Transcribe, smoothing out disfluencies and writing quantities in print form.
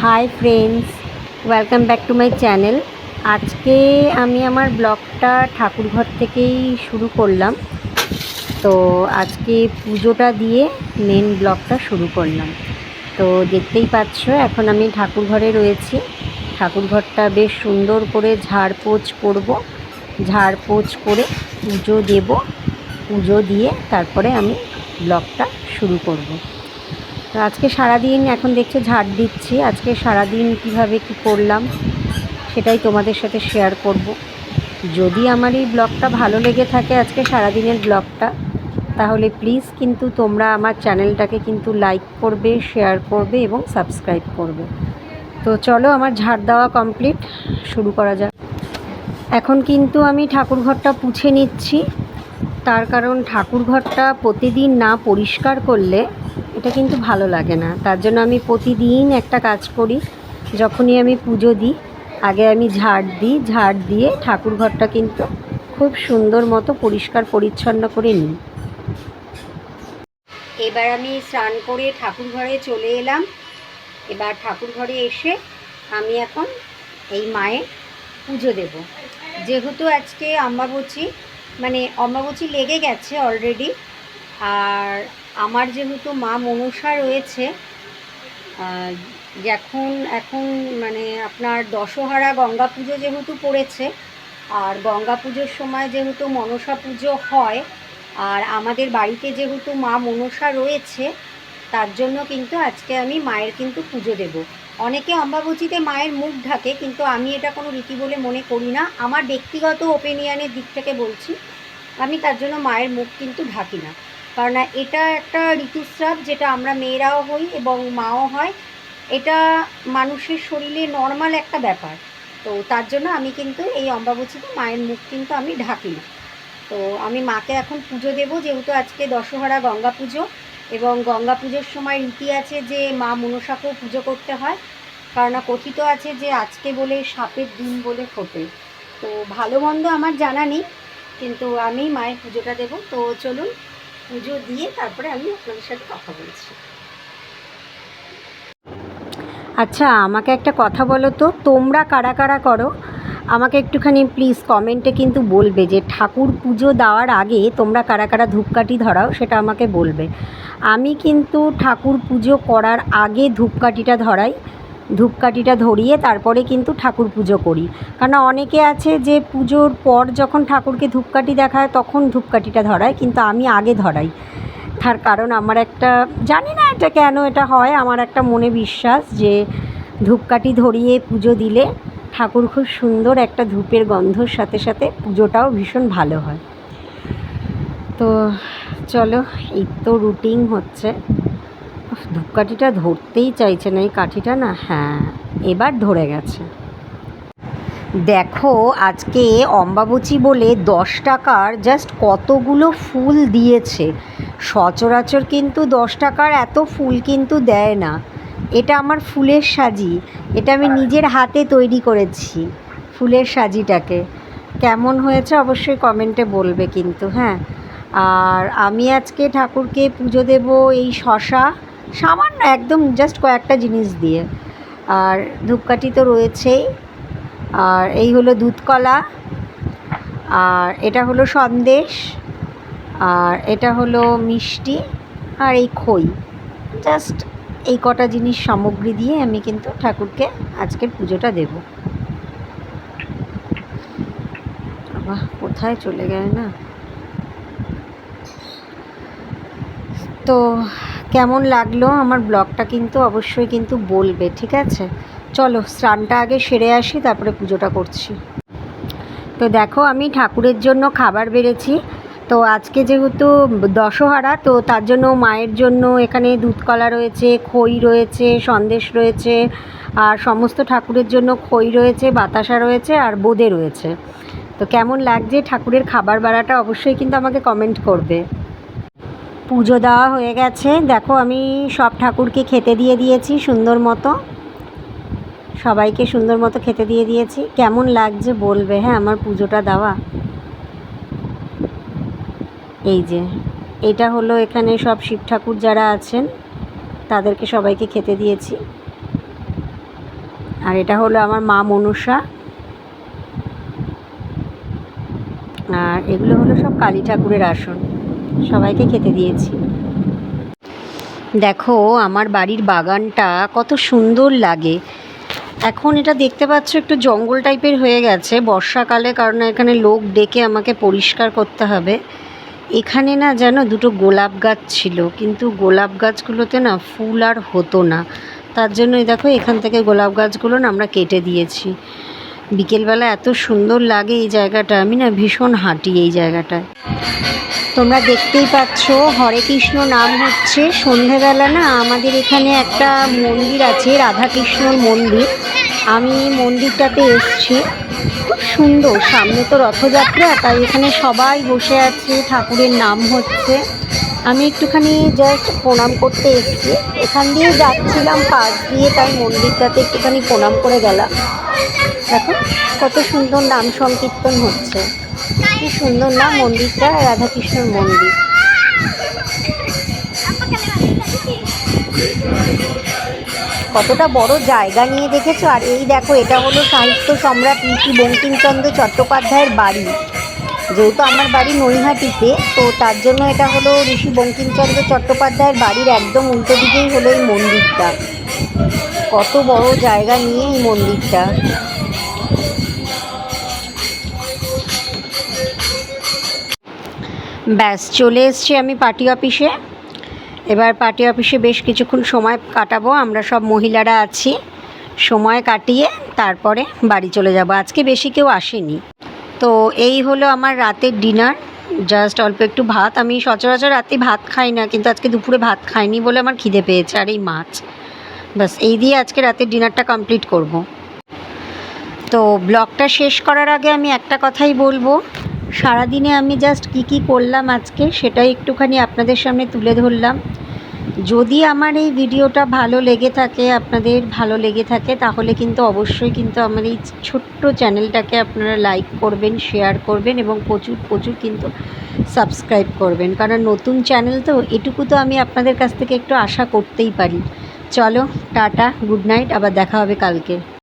Hi friends, welcome back to my channel. আজকে আমি আমার ব্লগটা ঠাকুরঘর থেকেই শুরু করলাম। তো আজকে পুজোটা দিয়ে মেন ব্লগটা শুরু করলাম। তো দেখতেই পাচ্ছ, এখন আমি ঠাকুরঘরে রয়েছি। ঠাকুরঘরটা বেশ সুন্দর করে ঝাড়পোছ করব। ঝাড়পোছ করে পুজো দেব। পুজো দিয়ে তারপরে আমি ব্লগটা শুরু করব। তো আজকে সারাদিন এখন দেখছো ঝাড় দিচ্ছি। আজকে সারাদিন কিভাবে কি করলাম সেটাই তোমাদের সাথে শেয়ার করব। যদি আমার এই ব্লগটা ভালো লেগে থাকে আজকে সারাদিনের ব্লগটা, তাহলে প্লিজ কিন্তু তোমরা আমার চ্যানেলটাকে কিন্তু লাইক করবে, শেয়ার করবে এবং সাবস্ক্রাইব করবে। তো চলো, আমার ঝাড় দেওয়া কমপ্লিট, শুরু করা যাক। এখন কিন্তু আমি ঠাকুরঘরটা পুছে নিচ্ছি। তার কারণ ঠাকুরঘরটা প্রতিদিন না পরিষ্কার করলে এটা কিন্তু ভালো লাগে না। তার জন্য আমি প্রতিদিন একটা কাজ করি। যখনই আমি পুজো দিই, আগে আমি ঝাড় দিই। ঝাড় দিয়ে ঠাকুরঘরটা কিন্তু খুব সুন্দর মতো পরিষ্কার পরিচ্ছন্ন করে নিই। এবার আমি স্নান করে ঠাকুরঘরে চলে এলাম। এবার ঠাকুরঘরে এসে আমি এখন এই মায়ের পুজো দেব। যেহেতু আজকে অম্বাবচী লেগে গেছে অলরেডি। আর আমার যেহেতু মা মনসা রয়েছে, এখন আপনার দশহারা গঙ্গা পুজো যেহেতু পড়েছে, আর গঙ্গা পুজোর সময় যেহেতু মনসা পুজো হয়, আর আমাদের বাড়িতে যেহেতু মা মনসা রয়েছে, তার জন্য কিন্তু আজকে আমি মায়ের কিন্তু পুজো দেব। অনেকে অম্বাবচীতে মায়ের মুখ ঢাকে, কিন্তু আমি এটা কোনো রীতি বলে মনে করি না। আমার ব্যক্তিগত ওপিনিয়নের দিক থেকে বলছি, আমি তার জন্য মায়ের মুখ কিন্তু ঢাকি না। কারণ এটা একটা ঋতুস্রাব, যেটা আমরা মেয়েরাও হই এবং মাও হয়। এটা মানুষের শরীরে নর্মাল একটা ব্যাপার। তো তার জন্য আমি কিন্তু এই অম্বাবচীতে মায়ের মুখ কিন্তু আমি ঢাকি না। তো আমি মাকে এখন পুজো দেব, যেহেতু আজকে দশহারা গঙ্গা পুজো, এবং গঙ্গা পুজোর সময় রীতি আছে যে মা মনসাকেও পুজো করতে হয়। কারণ কথিত আছে যে আজকে বলে সাপের দিন বলে ফোটে। তো ভালো মন্দ আমার জানা নেই, কিন্তু আমি মায়ের পুজোটা দেব। তো চলুন, পুজো দিয়ে তারপরে আমি আপনাদের সাথে কথা বলছি। আচ্ছা, আমাকে একটা কথা বলো তো, তোমরা কারা কারা করো আমাকে একটুখানি প্লিজ কমেন্টে কিন্তু বলবে যে ঠাকুর পুজো দেওয়ার আগে তোমরা কারা কারা ধূপকাঠি ধরাও, সেটা আমাকে বলবে। আমি কিন্তু ঠাকুর পুজো করার আগে ধূপকাঠিটা ধরাই। ধূপকাঠিটা ধরিয়ে তারপরে কিন্তু ঠাকুর পুজো করি। কারণ অনেকে আছে যে পুজোর পর যখন ঠাকুরকে ধূপকাঠি দেখায় তখন ধূপকাঠিটা ধরায়, কিন্তু আমি আগে ধরাই। তার কারণ আমার একটা, জানি না এটা কেন এটা হয়, আমার একটা মনে বিশ্বাস যে ধূপকাঠি ধরিয়ে পুজো দিলে ঠাকুর খুব সুন্দর একটা ধূপের গন্ধর সাথে সাথে পুজোটাও ভীষণ ভালো হয়। তো চলো, এই তো রুটিন হচ্ছে। ধূপকাঠিটা ধরতেই চাইছে না এই কাঠিটা, না, হ্যাঁ এবার ধরে গেছে। দেখো, আজকে অম্বাবচী বলে 10 টাকার জাস্ট কতগুলো ফুল দিয়েছে। সচরাচর কিন্তু 10 টাকার এত ফুল কিন্তু দেয় না। এটা আমার ফুলের সাজি, এটা আমি নিজের হাতে তৈরি করেছি। ফুলের সাজিটাকে কেমন হয়েছে অবশ্যই কমেন্টে বলবে কিন্তু, হ্যাঁ। আর আমি আজকে ঠাকুরকে পুজো দেব এই শশা, সামান্য একদম জাস্ট কয়েকটা জিনিস দিয়ে। আর ধূপকাঠি তো রয়েছেই। আর এই হলো দুধকলা, আর এটা হলো সন্দেশ, আর এটা হলো মিষ্টি, আর এই খই। জাস্ট এই কটা জিনিস সামগ্রী দিয়ে আমি কিন্তু ঠাকুরকে আজকের পুজোটা দেব। বাহ, কোথায় চলে গেল না। তো কেমন লাগলো আমার ব্লগটা কিন্তু অবশ্যই কিন্তু বলবে, ঠিক আছে? চলো, স্নানটা আগে সেরে আসি, তারপরে পুজোটা করছি। তো দেখো, আমি ঠাকুরের জন্য খাবার বেড়েছি। তো আজকে যেহেতু দশহারা, তো তার জন্য মায়ের জন্য এখানে দুধকলা রয়েছে, খই রয়েছে, সন্দেশ রয়েছে, আর সমস্ত ঠাকুরের জন্য খই রয়েছে, বাতাসা রয়েছে, আর বোঁদে রয়েছে। তো কেমন লাগছে ঠাকুরের খাবার বাড়াটা অবশ্যই কিন্তু আমাকে কমেন্ট করবে। পুজো দেওয়া হয়ে গেছে। দেখো, আমি সব ঠাকুরকে খেতে দিয়ে দিয়েছি সুন্দর মতো, সবাইকে সুন্দর মতো খেতে দিয়ে দিয়েছি। কেমন লাগছে বলবে, হ্যাঁ, আমার পুজোটা দেওয়া। এই যে এটা হলো, এখানে সব শিব ঠাকুর যারা আছেন তাদেরকে সবাইকে খেতে দিয়েছি। আর এটা হলো আমার মা মনসা, আর এগুলো হলো সব কালী ঠাকুরের আসন। সবাইকে খেতে দিয়েছি। দেখো আমার বাড়ির বাগানটা কত সুন্দর লাগে। এখন এটা দেখতে পাচ্ছ একটু জঙ্গল টাইপের হয়ে গেছে বর্ষাকালে, কারণ এখানে লোক ডেকে আমাকে পরিষ্কার করতে হবে। এখানে না যেন দুটো গোলাপ গাছ ছিল, কিন্তু গোলাপ গাছগুলোতে না ফুল আর হতো না, তার জন্যই দেখো এখান থেকে গোলাপ গাছগুলো না আমরা কেটে দিয়েছি। বিকেলবেলা এত সুন্দর লাগে এই জায়গাটা, আমি না ভীষণ হাঁটি এই জায়গাটায়। তোমরা দেখতেই পাচ্ছ হরে কৃষ্ণ নাম হচ্ছে। সন্ধেবেলা না আমাদের এখানে একটা মন্দির আছে, রাধাকৃষ্ণর মন্দির। আমি মন্দিরটাতে এসেছি, খুব সুন্দর। সামনে তো রথযাত্রা, তাই এখানে সবাই বসে আছে, ঠাকুরের নাম হচ্ছে। আমি একটুখানি জাস্ট প্রণাম করতে এসেছি, এখান দিয়ে যাচ্ছিলাম পাশ দিয়ে, তাই মন্দিরটাতে একটুখানি প্রণাম করে গেলাম। দেখো কত সুন্দর নাম সংকীর্তন হচ্ছে, কি সুন্দর না মন্দিরটা, রাধাকৃষ্ণর মন্দির। কতটা বড় জায়গা নিয়ে দেখেছো। আর এই দেখো এটা হলো সাহিত্য সম্রাট ঋষি বঙ্কিমচন্দ্র চট্টোপাধ্যায়ের বাড়ি। যেহেতু আমার বাড়ি নৈহাটিতে, তো তার জন্য এটা হলো ঋষি বঙ্কিমচন্দ্র চট্টোপাধ্যায়ের বাড়ির একদম উল্টো দিকেই হলো এই মন্দিরটা। কত বড় জায়গা নিয়ে এই মন্দিরটা। ব্যাস চলে এসছি আমি পার্টি অফিসে। এবার পার্টি অফিসে বেশ কিছুক্ষণ সময় কাটাবো, আমরা সব মহিলারা আছি। সময় কাটিয়ে তারপরে বাড়ি চলে যাব। আজকে বেশি কেউ আসেনি। তো এই হলো আমার রাতের ডিনার। জাস্ট অল্প একটু ভাত, আমি সচরাচর রাতে ভাত খাই না, কিন্তু আজকে দুপুরে ভাত খাইনি বলে আমার খিদে পেয়েছে, আর এই মাছ। বাস এই দিয়ে আজকে রাতের ডিনারটা কমপ্লিট করব। তো ব্লগটা শেষ করার আগে আমি একটা কথাই বলবো, সারাদিনে আমি জাস্ট কী করলাম আজকে সেটাই একটুখানি আপনাদের সামনে তুলে ধরলাম। যদি আমার এই ভিডিওটা ভালো লেগে থাকে, আপনাদের ভালো লেগে থাকে, তাহলে কিন্তু অবশ্যই কিন্তু আমার এই ছোট্ট চ্যানেলটাকে আপনারা লাইক করবেন, শেয়ার করবেন এবং প্রচুর প্রচুর কিন্তু সাবস্ক্রাইব করবেন, কারণ নতুন চ্যানেল তো এটুকু তো আমি আপনাদের কাছ থেকে একটু আশা করতেই পারি। চলো টাটা, গুড নাইট, আবার দেখা হবে কালকে।